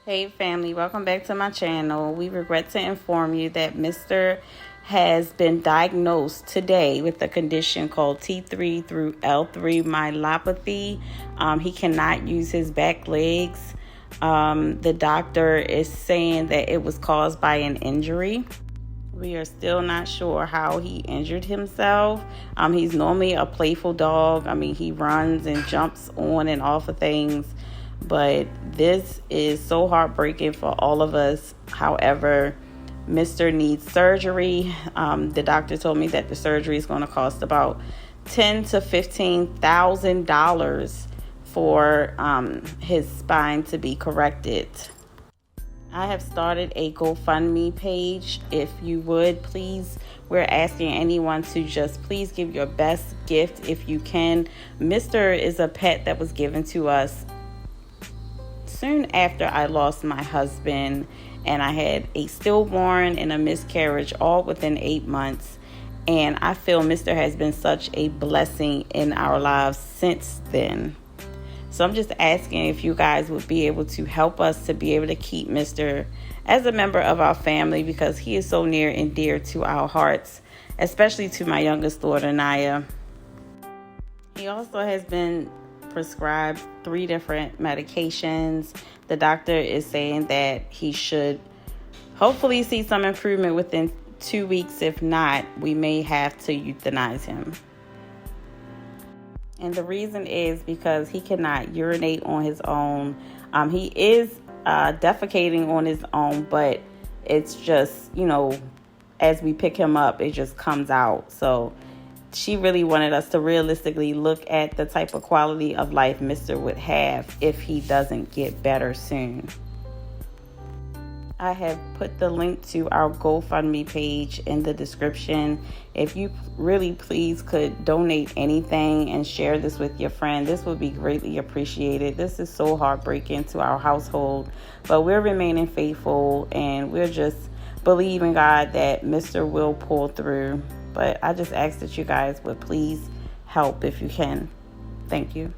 Hey family, welcome back to my channel. We regret to inform you that Mr. has been diagnosed today with a condition called T3 through L3 myelopathy. He cannot use his back legs. The doctor is saying that it was caused by an injury. We are still not sure how he injured himself. He's normally a playful dog. He runs and jumps on and off of things. But this is so heartbreaking for all of us. However, Mr. needs surgery. The doctor told me that the surgery is going to cost about $10,000 to $15,000 for his spine to be corrected. I have started a GoFundMe page. If you would, please, we're asking anyone to just please give your best gift if you can. Mr. is a pet that was given to us soon after I lost my husband, and I had a stillborn and a miscarriage all within 8 months. And I feel Mr. has been such a blessing in our lives since then. So I'm just asking if you guys would be able to help us to be able to keep Mr. as a member of our family, because he is so near and dear to our hearts, especially to my youngest daughter, Naya. He also has been prescribed 3 different medications. The doctor is saying that he should hopefully see some improvement within 2 weeks. If not, we may have to euthanize him. And the reason is because he cannot urinate on his own. He is defecating on his own, but it's just, as we pick him up, it just comes out. So she really wanted us to realistically look at the type of quality of life Mr. would have if he doesn't get better soon. I have put the link to our GoFundMe page in the description. If you really please could donate anything and share this with your friend, this would be greatly appreciated. This is so heartbreaking to our household, but we're remaining faithful and we're just believing God that Mr. will pull through. But I just ask that you guys would please help if you can. Thank you.